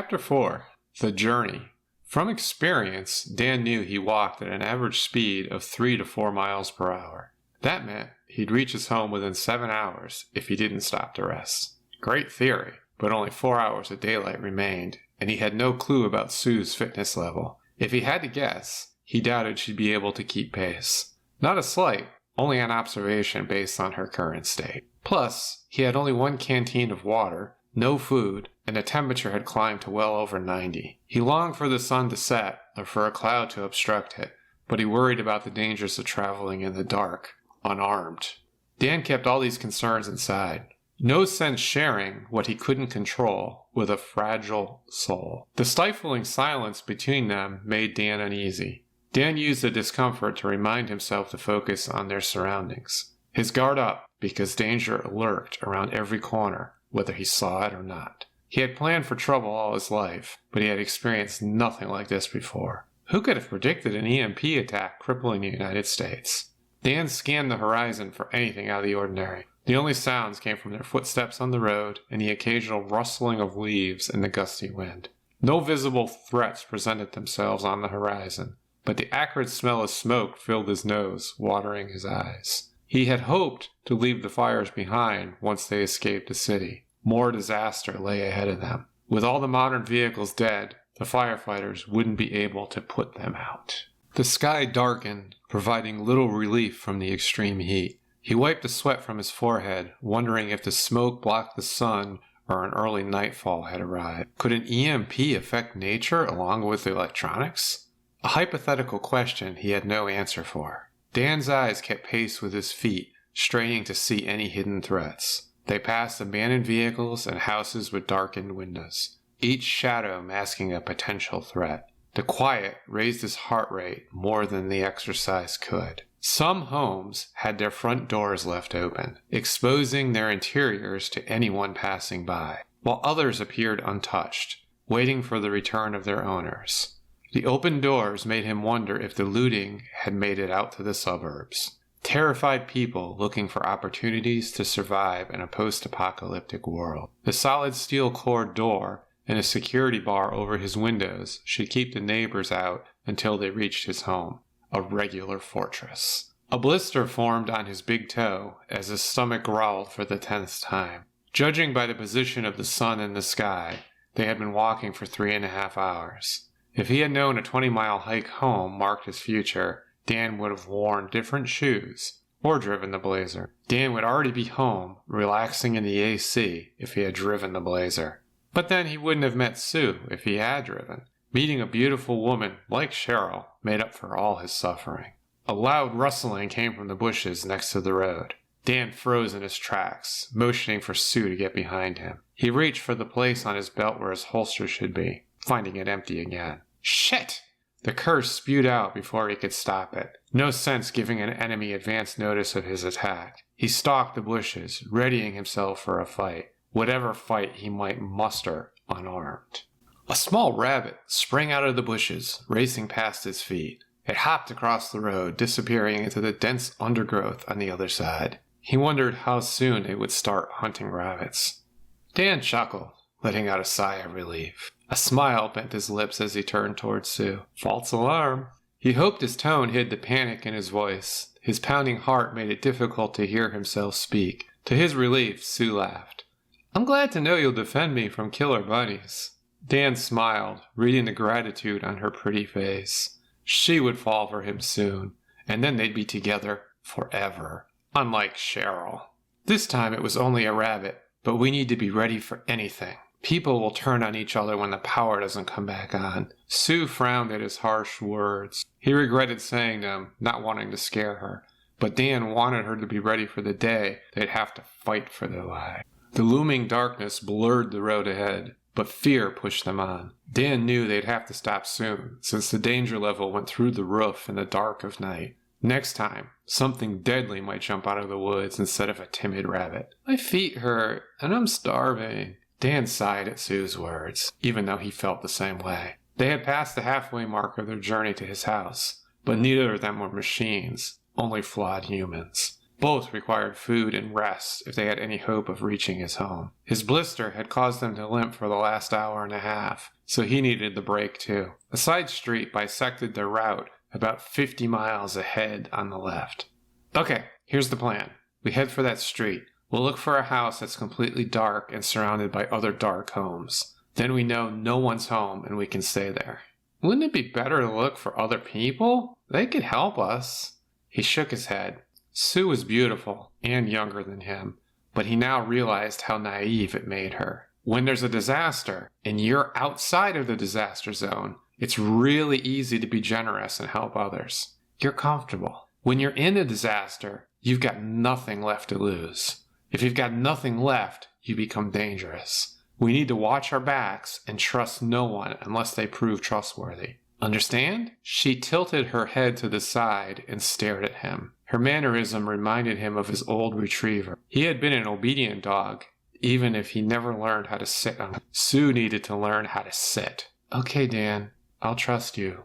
Chapter 4. The Journey. From experience, Dan knew he walked at an average speed of 3 to 4 miles per hour. That meant he'd reach his home within 7 hours if he didn't stop to rest. Great theory, but only 4 hours of daylight remained, and he had no clue about Sue's fitness level. If he had to guess, he doubted she'd be able to keep pace. Not a slight, only an observation based on her current state. Plus, he had only one canteen of water, no food, and the temperature had climbed to well over 90. He longed for the sun to set, or for a cloud to obstruct it, but he worried about the dangers of traveling in the dark, unarmed. Dan kept all these concerns inside. No sense sharing what he couldn't control with a fragile soul. The stifling silence between them made Dan uneasy. Dan used the discomfort to remind himself to focus on their surroundings. His guard up, because danger lurked around every corner, whether he saw it or not. He had planned for trouble all his life, but he had experienced nothing like this before. Who could have predicted an EMP attack crippling the United States? Dan scanned the horizon for anything out of the ordinary. The only sounds came from their footsteps on the road and the occasional rustling of leaves in the gusty wind. No visible threats presented themselves on the horizon, but the acrid smell of smoke filled his nose, watering his eyes. He had hoped to leave the fires behind once they escaped the city. More disaster lay ahead of them. With all the modern vehicles dead, the firefighters wouldn't be able to put them out. The sky darkened, providing little relief from the extreme heat. He wiped the sweat from his forehead, wondering if the smoke blocked the sun or an early nightfall had arrived. Could an EMP affect nature along with the electronics? A hypothetical question he had no answer for. Dan's eyes kept pace with his feet, straining to see any hidden threats. They passed abandoned vehicles and houses with darkened windows, each shadow masking a potential threat. The quiet raised his heart rate more than the exercise could. Some homes had their front doors left open, exposing their interiors to anyone passing by, while others appeared untouched, waiting for the return of their owners. The open doors made him wonder if the looting had made it out to the suburbs. Terrified people looking for opportunities to survive in a post-apocalyptic world. The solid steel cord door and a security bar over his windows should keep the neighbors out until they reached his home. A regular fortress. A blister formed on his big toe as his stomach growled for the 10th time. Judging by the position of the sun in the sky, they had been walking for 3.5 hours. If he had known a 20-mile hike home marked his future, Dan would have worn different shoes or driven the Blazer. Dan would already be home, relaxing in the AC if he had driven the Blazer. But then he wouldn't have met Sue if he had driven. Meeting a beautiful woman like Cheryl made up for all his suffering. A loud rustling came from the bushes next to the road. Dan froze in his tracks, motioning for Sue to get behind him. He reached for the place on his belt where his holster should be, finding it empty again. Shit! The curse spewed out before he could stop it. No sense giving an enemy advance notice of his attack. He stalked the bushes, readying himself for a fight. Whatever fight he might muster unarmed. A small rabbit sprang out of the bushes, racing past his feet. It hopped across the road, disappearing into the dense undergrowth on the other side. He wondered how soon it would start hunting rabbits. Dan chuckled, letting out a sigh of relief. A smile bent his lips as he turned towards Sue. False alarm. He hoped his tone hid the panic in his voice. His pounding heart made it difficult to hear himself speak. To his relief, Sue laughed. I'm glad to know you'll defend me from killer bunnies. Dan smiled, reading the gratitude on her pretty face. She would fall for him soon, and then they'd be together forever. Unlike Cheryl. This time it was only a rabbit, but we need to be ready for anything. People will turn on each other when the power doesn't come back on. Sue frowned at his harsh words. He regretted saying them, not wanting to scare her. But Dan wanted her to be ready for the day they'd have to fight for their lives. The looming darkness blurred the road ahead, but fear pushed them on. Dan knew they'd have to stop soon, since the danger level went through the roof in the dark of night. Next time, something deadly might jump out of the woods instead of a timid rabbit. My feet hurt, and I'm starving. Dan sighed at Sue's words, even though he felt the same way. They had passed the halfway mark of their journey to his house, but neither of them were machines, only flawed humans. Both required food and rest if they had any hope of reaching his home. His blister had caused him to limp for the last hour and a half, so he needed the break too. A side street bisected their route about 50 miles ahead on the left. Okay, here's the plan. We head for that street. We'll look for a house that's completely dark and surrounded by other dark homes. Then we know no one's home and we can stay there. Wouldn't it be better to look for other people? They could help us. He shook his head. Sue was beautiful and younger than him, but he now realized how naive it made her. When there's a disaster and you're outside of the disaster zone, it's really easy to be generous and help others. You're comfortable. When you're in a disaster, you've got nothing left to lose. If you've got nothing left, you become dangerous. We need to watch our backs and trust no one unless they prove trustworthy. Understand? She tilted her head to the side and stared at him. Her mannerism reminded him of his old retriever. He had been an obedient dog, even if he never learned how to sit on him. Sue needed to learn how to sit. Okay, Dan, I'll trust you.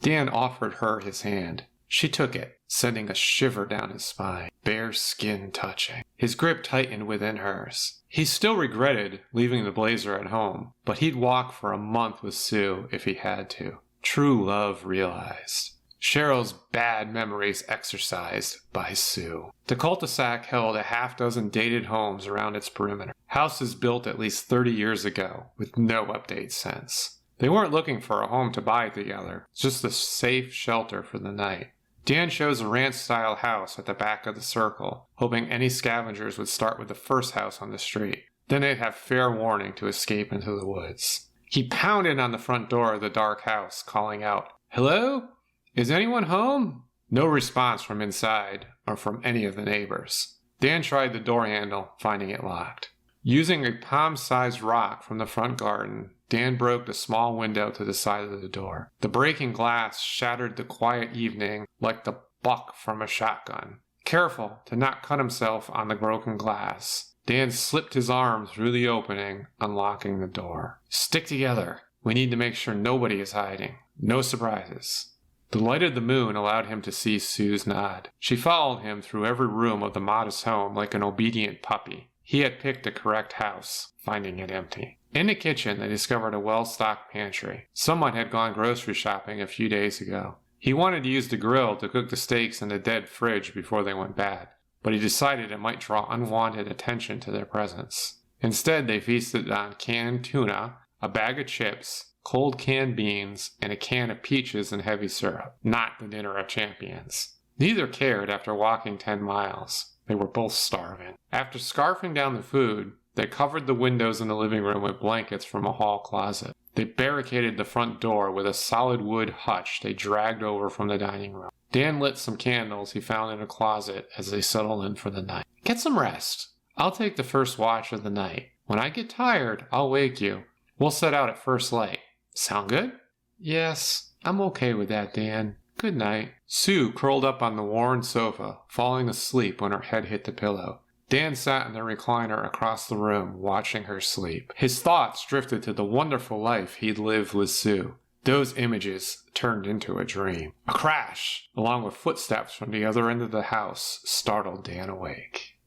Dan offered her his hand. She took it, sending a shiver down his spine, bare skin touching. His grip tightened within hers. He still regretted leaving the blazer at home, but he'd walk for a month with Sue if he had to. True love realized. Cheryl's bad memories exorcised by Sue. The cul-de-sac held a half-dozen dated homes around its perimeter. Houses built at least 30 years ago, with no updates since. They weren't looking for a home to buy together, just a safe shelter for the night. Dan chose a ranch-style house at the back of the circle, hoping any scavengers would start with the first house on the street. Then they'd have fair warning to escape into the woods. He pounded on the front door of the dark house, calling out, "Hello? Is anyone home?" No response from inside or from any of the neighbors. Dan tried the door handle, finding it locked. Using a palm-sized rock from the front garden, Dan broke the small window to the side of the door. The breaking glass shattered the quiet evening like the buck from a shotgun. Careful to not cut himself on the broken glass, Dan slipped his arm through the opening, unlocking the door. Stick together. We need to make sure nobody is hiding. No surprises. The light of the moon allowed him to see Sue's nod. She followed him through every room of the modest home like an obedient puppy. He had picked the correct house, finding it empty. In the kitchen, they discovered a well-stocked pantry. Someone had gone grocery shopping a few days ago. He wanted to use the grill to cook the steaks in the dead fridge before they went bad, but he decided it might draw unwanted attention to their presence. Instead, they feasted on canned tuna, a bag of chips, cold canned beans, and a can of peaches and heavy syrup. Not the dinner of champions. Neither cared after walking 10 miles. They were both starving. After scarfing down the food, they covered the windows in the living room with blankets from a hall closet. They barricaded the front door with a solid wood hutch they dragged over from the dining room. Dan lit some candles he found in a closet as they settled in for the night. "Get some rest. I'll take the first watch of the night. When I get tired, I'll wake you. We'll set out at first light. Sound good?" "Yes, I'm okay with that, Dan. Good night." Sue curled up on the worn sofa, falling asleep when her head hit the pillow. Dan sat in the recliner across the room, watching her sleep. His thoughts drifted to the wonderful life he'd lived with Sue. Those images turned into a dream. A crash, along with footsteps from the other end of the house, startled Dan awake.